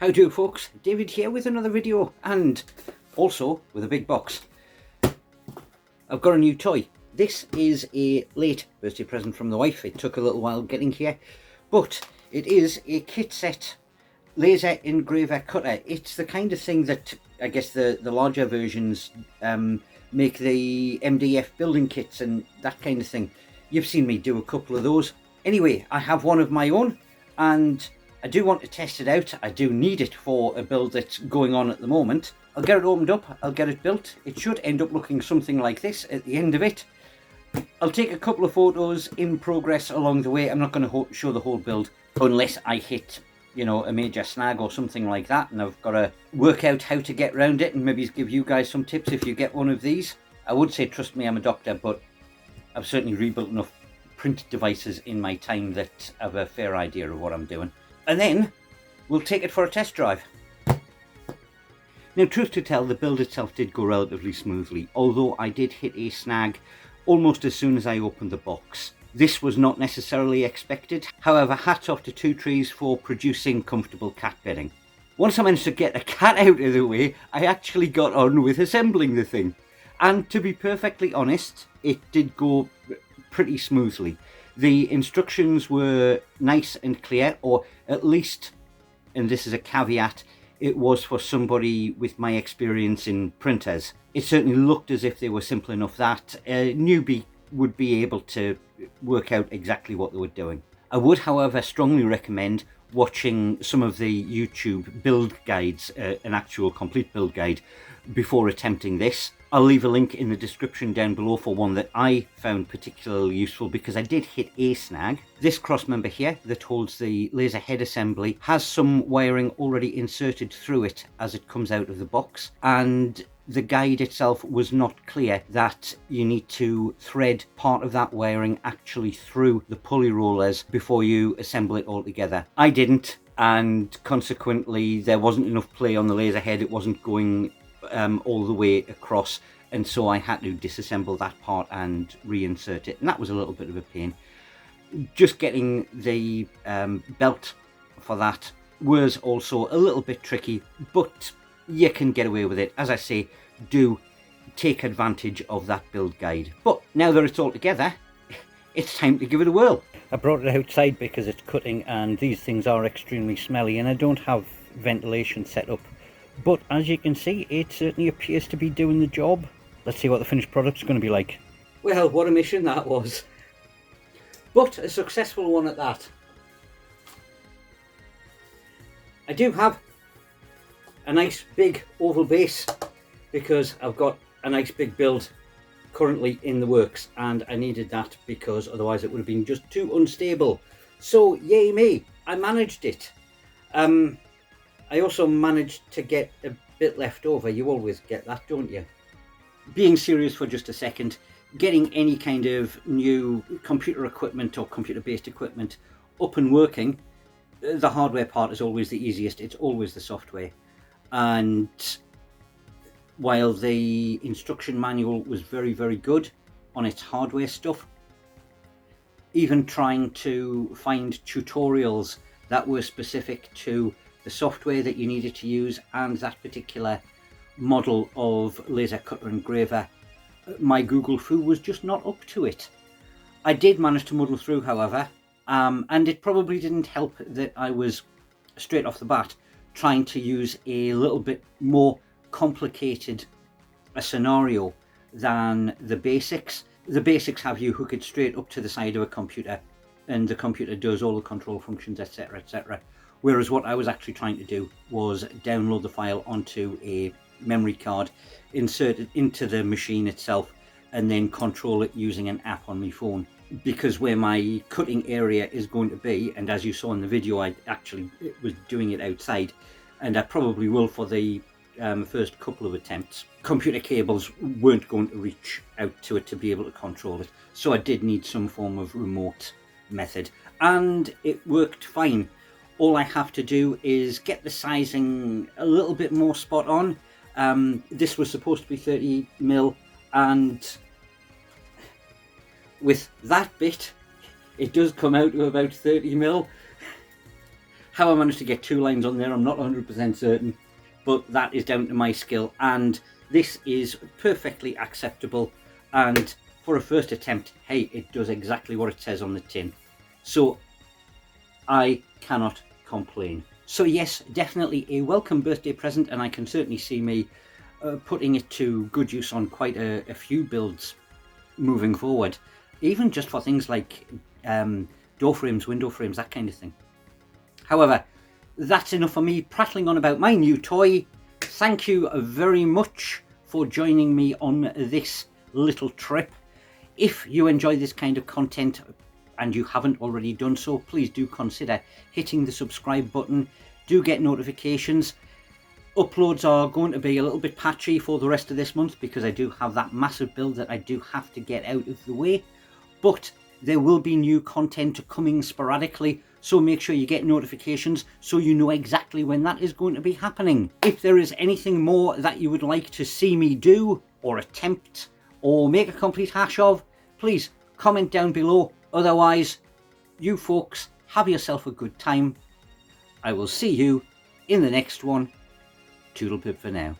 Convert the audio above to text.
How do folks, David here with another video and also with a big box. I've got a new toy. This is a late birthday present from the wife. It took a little while getting here, but it is a kit set laser engraver cutter. It's the kind of thing that I guess the larger versions make the MDF building kits and that kind of thing. You've seen me do a couple of those. Anyway, I have one of my own and I do want to test it out. I do need it for a build that's going on at the moment. I'll get it opened up, I'll get it built. It should end up looking something like this at the end of it. I'll take a couple of photos in progress along the way. I'm not going to show the whole build unless I hit, you know, a major snag or something like that, and I've got to work out how to get around it and maybe give you guys some tips if you get one of these. I would say trust me, I'm a doctor, but I've certainly rebuilt enough print devices in my time that I have a fair idea of what I'm doing. And then we'll take it for a test drive. Now, truth to tell, the build itself did go relatively smoothly, although I did hit a snag almost as soon as I opened the box. This was not necessarily expected. However, hats off to Two Trees for producing comfortable cat bedding. Once I managed to get the cat out of the way, I actually got on with assembling the thing. And to be perfectly honest, it did go pretty smoothly. The instructions were nice and clear, or at least, and this is a caveat, it was for somebody with my experience in printers. It certainly looked as if they were simple enough that a newbie would be able to work out exactly what they were doing. I would, however, strongly recommend watching some of the YouTube build guides, an actual complete build guide, before attempting this. I'll leave a link in the description down below for one that I found particularly useful because I did hit a snag. This cross member here that holds the laser head assembly has some wiring already inserted through it as it comes out of the box, and the guide itself was not clear that you need to thread part of that wiring actually through the pulley rollers before you assemble it all together. I didn't, and consequently there wasn't enough play on the laser head. It wasn't going all the way across, and so I had to disassemble that part and reinsert it, and that was a little bit of a pain. Just getting the belt for that was also a little bit tricky, but you can get away with it. As I say, do take advantage of that build guide. But now that it's all together, it's time to give it a whirl. I brought it outside because it's cutting and these things are extremely smelly and I don't have ventilation set up. But as you can see, it certainly appears to be doing the job. Let's see what the finished product's going to be like. Well, what a mission that was. But a successful one at that. I do have a nice big oval base because I've got a nice big build currently in the works, and I needed that because otherwise it would have been just too unstable. So yay me, I managed it. I also managed to get a bit left over. You always get that, don't you? Being serious for just a second, getting any kind of new computer equipment or computer-based equipment up and working, the hardware part is always the easiest. It's always the software. And while the instruction manual was very, very good on its hardware stuff, even trying to find tutorials that were specific to the software that you needed to use and that particular model of laser cutter engraver, my Google foo was just not up to it. I did manage to muddle through, however, and it probably didn't help that I was straight off the bat trying to use a little bit more complicated a scenario than the basics. The basics have you hook it straight up to the side of a computer and the computer does all the control functions, etc, etc. Whereas what I was actually trying to do was download the file onto a memory card, insert it into the machine itself, and then control it using an app on my phone. Because where my cutting area is going to be, and as you saw in the video, I actually was doing it outside, and I probably will for the first couple of attempts, computer cables weren't going to reach out to it to be able to control it. So I did need some form of remote method, and it worked fine. All I have to do is get the sizing a little bit more spot on. This was supposed to be 30mm, and with that bit, it does come out to about 30mm. How I managed to get 2 lines on there, I'm not 100% certain, but that is down to my skill, and this is perfectly acceptable, and for a first attempt, hey, it does exactly what it says on the tin. So I cannot complain. So yes, definitely a welcome birthday present, and I can certainly see me putting it to good use on quite a few builds moving forward, even just for things like door frames, window frames, that kind of thing. However, that's enough for me prattling on about my new toy. Thank you very much for joining me on this little trip. If you enjoy this kind of content and you haven't already done so, please do consider hitting the subscribe button. Do get notifications. Uploads are going to be a little bit patchy for the rest of this month because I do have that massive build that I do have to get out of the way, but there will be new content coming sporadically, so make sure you get notifications so you know exactly when that is going to be happening. If there is anything more that you would like to see me do or attempt or make a complete hash of, please comment down below. Otherwise, you folks have yourself a good time. I will see you in the next one. Toodle pip for now.